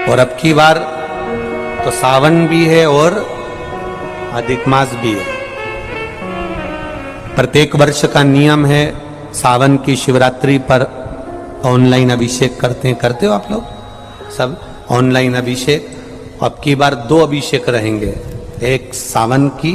और अब की बार तो सावन भी है और अधिक मास भी है। प्रत्येक वर्ष का नियम है, सावन की शिवरात्रि पर ऑनलाइन अभिषेक करते हो आप लोग सब ऑनलाइन अभिषेक। अब की बार 2 अभिषेक रहेंगे, एक सावन की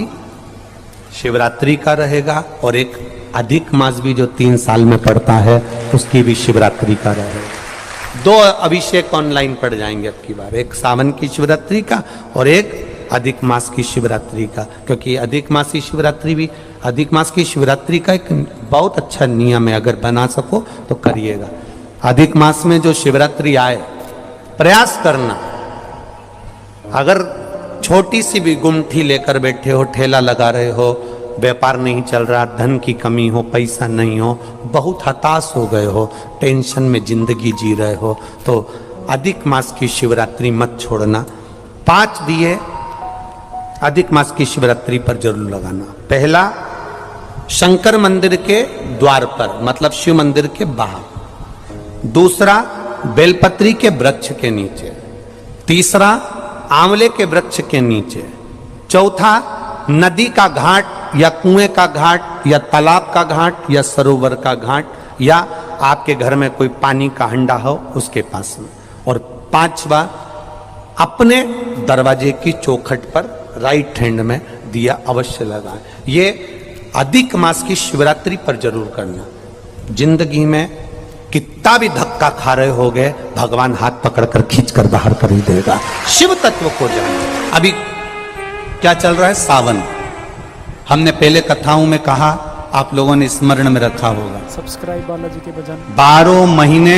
शिवरात्रि का रहेगा और एक अधिक मास भी जो 3 साल में पड़ता है उसकी भी शिवरात्रि का रहेगा। 2 अभिषेक ऑनलाइन पड़ जाएंगे अब की बार, एक सावन की शिवरात्रि का और एक अधिक मास की शिवरात्रि का। क्योंकि अधिक मास की शिवरात्रि का एक बहुत अच्छा नियम है, अगर बना सको तो करिएगा। अधिक मास में जो शिवरात्रि आए प्रयास करना, अगर छोटी सी भी गुमठी लेकर बैठे हो, ठेला लगा रहे हो, व्यापार नहीं चल रहा, धन की कमी हो, पैसा नहीं हो, बहुत हताश हो गए हो, टेंशन में जिंदगी जी रहे हो, तो अधिक मास की शिवरात्रि मत छोड़ना। 5 दिए अधिक मास की शिवरात्रि पर जरूर लगाना। पहला शंकर मंदिर के द्वार पर, मतलब शिव मंदिर के बाहर। दूसरा बेलपत्री के वृक्ष के नीचे। तीसरा आंवले के वृक्ष के नीचे। चौथा नदी का घाट या कुएं का घाट या तालाब का घाट या सरोवर का घाट या आपके घर में कोई पानी का हंडा हो उसके पास में। और 5वां अपने दरवाजे की चौखट पर राइट हैंड में दिया अवश्य लगाएं। ये अधिक मास की शिवरात्रि पर जरूर करना। जिंदगी में कितना भी धक्का खा रहे हो गए, भगवान हाथ पकड़कर खींचकर बाहर कर ही देगा। शिव तत्व को जानो। अभी क्या चल रहा है? सावन। हमने पहले कथाओं में कहा, आप लोगों ने स्मरण में रखा होगा। सब्सक्राइब बालाजी के भजन। 12 महीने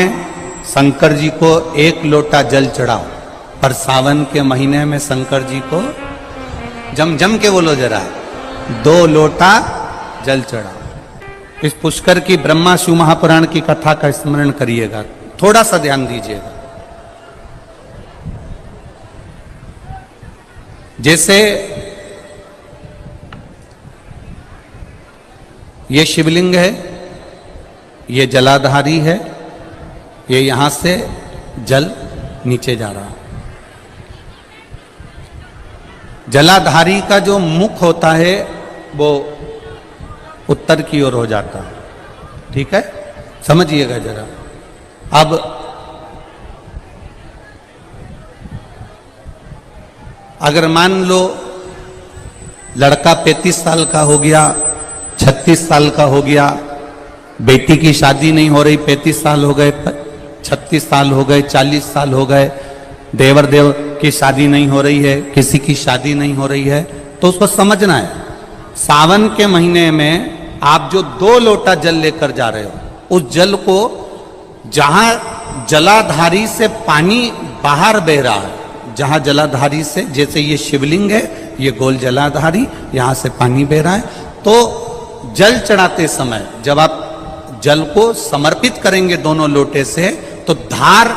शंकर जी को 1 लोटा जल चढ़ाओ, पर सावन के महीने में शंकर जी को जम के बोलो जरा, 2 लोटा जल चढ़ाओ। इस पुष्कर की ब्रह्मा शिव महापुराण की कथा का स्मरण करिएगा, थोड़ा सा ध्यान दीजिएगा। जैसे ये शिवलिंग है, ये जलाधारी है, ये यहां से जल नीचे जा रहा है। जलाधारी का जो मुख होता है वो उत्तर की ओर हो जाता है, ठीक है, समझिएगा जरा। अब अगर मान लो लड़का 35 साल का हो गया, 36 साल का हो गया, बेटी की शादी नहीं हो रही, 35 साल हो गए, 36 साल हो गए, 40 साल हो गए, देवर देव की शादी नहीं हो रही है, किसी की शादी नहीं हो रही है, तो उसको समझना है सावन के महीने में आप जो 2 लोटा जल लेकर जा रहे हो, उस जल को जहां जलाधारी से पानी बाहर बह रहा है, जहां जलाधारी से, जैसे ये शिवलिंग है, ये गोल जलाधारी, यहां से पानी बह रहा है, तो जल चढ़ाते समय जब आप जल को समर्पित करेंगे दोनों लोटे से, तो धार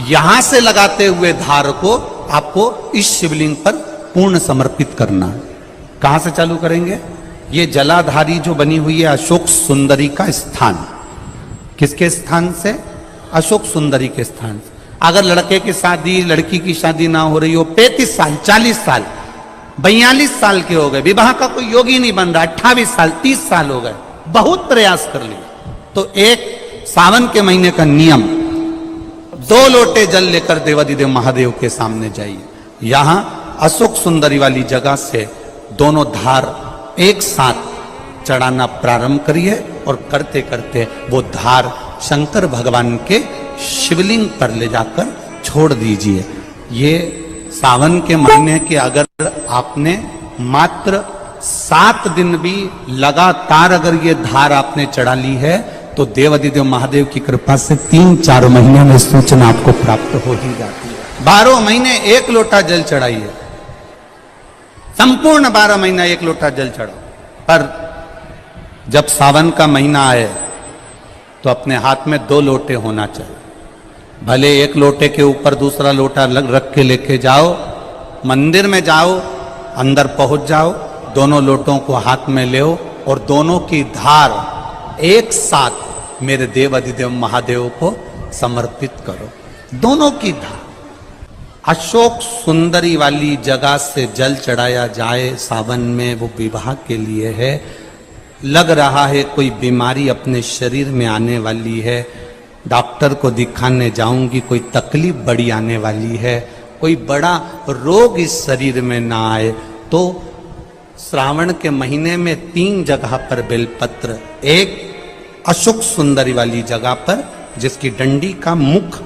यहां से लगाते हुए धार को आपको इस शिवलिंग पर पूर्ण समर्पित करना है। कहां से चालू करेंगे? ये जलाधारी जो बनी हुई है अशोक सुंदरी का स्थान। किसके स्थान से? अशोक सुंदरी के स्थान से। अगर लड़के की शादी, लड़की की शादी ना हो रही हो, 35 साल, 40 साल, 42 साल के हो गए, विवाह का कोई योग ही नहीं बन रहा, 28 साल, 30 साल हो गए, बहुत प्रयास कर लिए, तो एक सावन के महीने का नियम, 2 लोटे जल लेकर देवाधिदेव महादेव के सामने जाइए। यहां अशोक सुंदरी वाली जगह से दोनों धार एक साथ चढ़ाना प्रारंभ करिए और करते करते वो धार शंकर भगवान के शिवलिंग पर ले जाकर छोड़ दीजिए। ये सावन के महीने के अगर आपने मात्र 7 दिन भी लगातार अगर ये धार आपने चढ़ा ली है, तो देवाधिदेव महादेव की कृपा से 3-4 महीने में सूचना आपको प्राप्त हो ही जाती है। 12 महीने 1 लोटा जल चढ़ाइए, संपूर्ण 12 महीना 1 लोटा जल चढ़ाओ। पर जब सावन का महीना आए तो अपने हाथ में 2 लोटे होना चाहिए। भले 1 लोटे के ऊपर दूसरा लोटा रख के लेके जाओ, मंदिर में जाओ, अंदर पहुंच जाओ, दोनों लोटों को हाथ में ले और दोनों की धार एक साथ मेरे देव अधिदेव महादेव को समर्पित करो। दोनों की धार अशोक सुंदरी वाली जगह से जल चढ़ाया जाए सावन में, वो विवाह के लिए है। लग रहा है कोई बीमारी अपने शरीर में आने वाली है, डॉक्टर को दिखाने जाऊंगी, कोई तकलीफ बड़ी आने वाली है, कोई बड़ा रोग इस शरीर में ना आए, तो श्रावण के महीने में 3 जगह पर बेलपत्र, एक अशोक सुंदरी वाली जगह पर जिसकी डंडी का मुख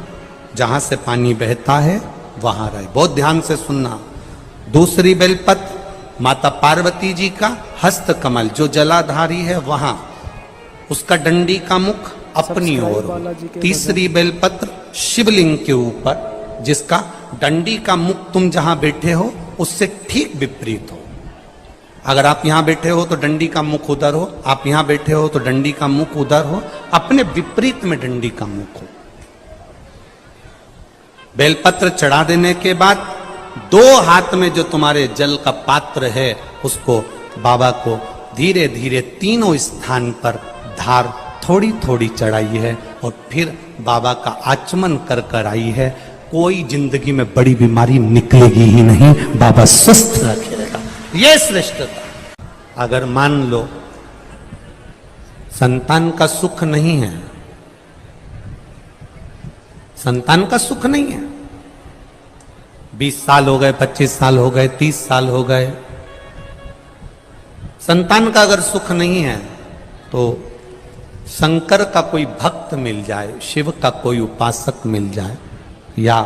जहां से पानी बहता है वहां रहे, बहुत ध्यान से सुनना। दूसरी बेलपत्र माता पार्वती जी का हस्त कमल जो जलाधारी है वहां, उसका डंडी का मुख अपनी ओर। तीसरी बेलपत्र शिवलिंग के ऊपर जिसका डंडी का मुख तुम जहां बैठे हो उससे ठीक विपरीत हो। अगर आप यहां बैठे हो तो डंडी का मुख उधर हो, आप यहां बैठे हो तो डंडी का मुख उधर हो, अपने विपरीत में डंडी का मुख हो। बेलपत्र चढ़ा देने के बाद 2 हाथ में जो तुम्हारे जल का पात्र है उसको बाबा को धीरे धीरे तीनों स्थान पर धार थोड़ी थोड़ी चढ़ाई है और फिर बाबा का आचमन कर कर आई है। कोई जिंदगी में बड़ी बीमारी निकलेगी ही नहीं, बाबा स्वस्थ रखेगा। ये श्रेष्ठता। अगर मान लो संतान का सुख नहीं है, संतान का सुख नहीं है, 20 साल हो गए, 25 साल हो गए, 30 साल हो गए, संतान का अगर सुख नहीं है तो शंकर का कोई भक्त मिल जाए, शिव का कोई उपासक मिल जाए, या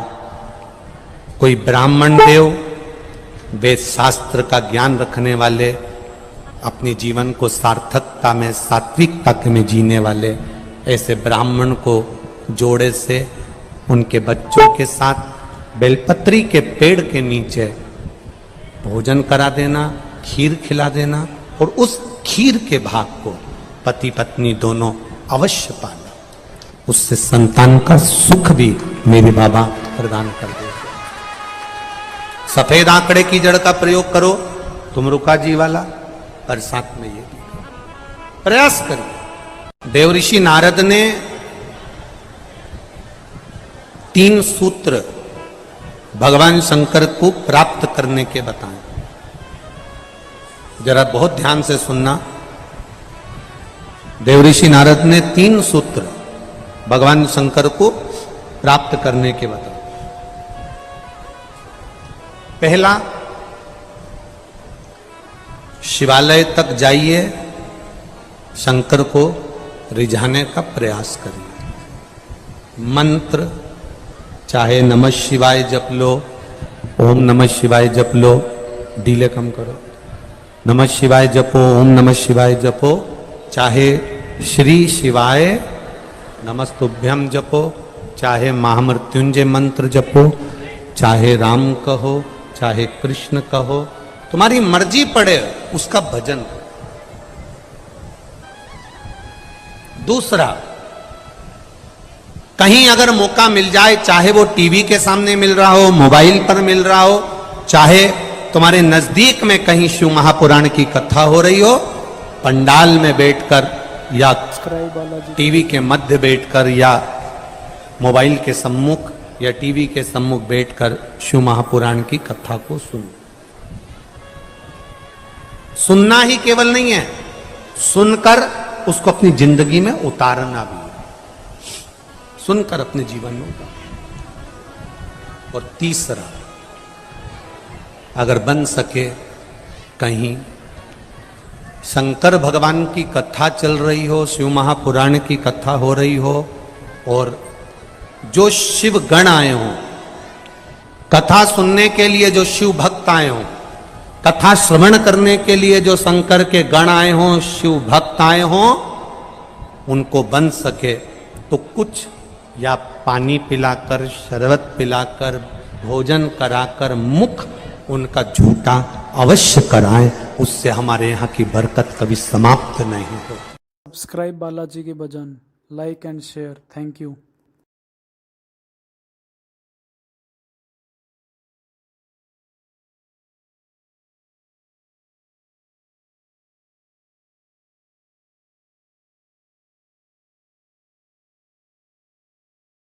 कोई ब्राह्मण देव वेद शास्त्र का ज्ञान रखने वाले, अपने जीवन को सार्थकता में सात्विकता में जीने वाले, ऐसे ब्राह्मण को जोड़े से उनके बच्चों के साथ बेलपत्री के पेड़ के नीचे भोजन करा देना, खीर खिला देना, और उस खीर के भाग को पति पत्नी दोनों अवश्य पाना, उससे संतान का सुख भी मेरे बाबा प्रदान कर देंगे। सफेद आंकड़े की जड़ का प्रयोग करो, तुम रुका जी वाला, पर साथ में ये भी प्रयास करो। देव ऋषि नारद ने 3 सूत्र भगवान शंकर को प्राप्त करने के बताए। जरा बहुत ध्यान से सुनना। देव ऋषि नारद ने 3 सूत्र भगवान शंकर को प्राप्त करने के बताए। पहला, शिवालय तक जाइए, शंकर को रिझाने का प्रयास करिए। मंत्र चाहे नमः शिवाय जप लो, ओम नमः शिवाय जप लो, डीले कम करो, नमः शिवाय जपो, ओम नमः शिवाय जपो, चाहे श्री शिवाय नमस्तुभ्यम जपो, चाहे महामृत्युंजय मंत्र जपो, चाहे राम कहो, चाहे कृष्ण कहो, तुम्हारी मर्जी पड़े, उसका भजन करो। दूसरा, कहीं अगर मौका मिल जाए, चाहे वो टीवी के सामने मिल रहा हो, मोबाइल पर मिल रहा हो, चाहे तुम्हारे नजदीक में कहीं शिव महापुराण की कथा हो रही हो, पंडाल में बैठकर या टीवी के मध्य बैठकर या मोबाइल के सम्मुख या टीवी के सम्मुख बैठकर शिव महापुराण की कथा को सुनो। सुनना ही केवल नहीं है, सुनकर उसको अपनी जिंदगी में उतारना भी है, सुनकर अपने जीवन में उतारना। और तीसरा, अगर बन सके कहीं शंकर भगवान की कथा चल रही हो, शिव महापुराण की कथा हो रही हो, और जो शिव गण आए हों, कथा सुनने के लिए जो शिव भक्त आए हों, कथा श्रवण करने के लिए जो शंकर के गण आए हों, शिव भक्त आए हों, उनको बन सके तो कुछ या पानी पिलाकर, शरबत पिलाकर, भोजन कराकर मुख उनका झूठा अवश्य कराएं, उससे हमारे यहाँ की बरकत कभी समाप्त नहीं हो। सब्सक्राइब बालाजी के भजन, like and share. Thank you.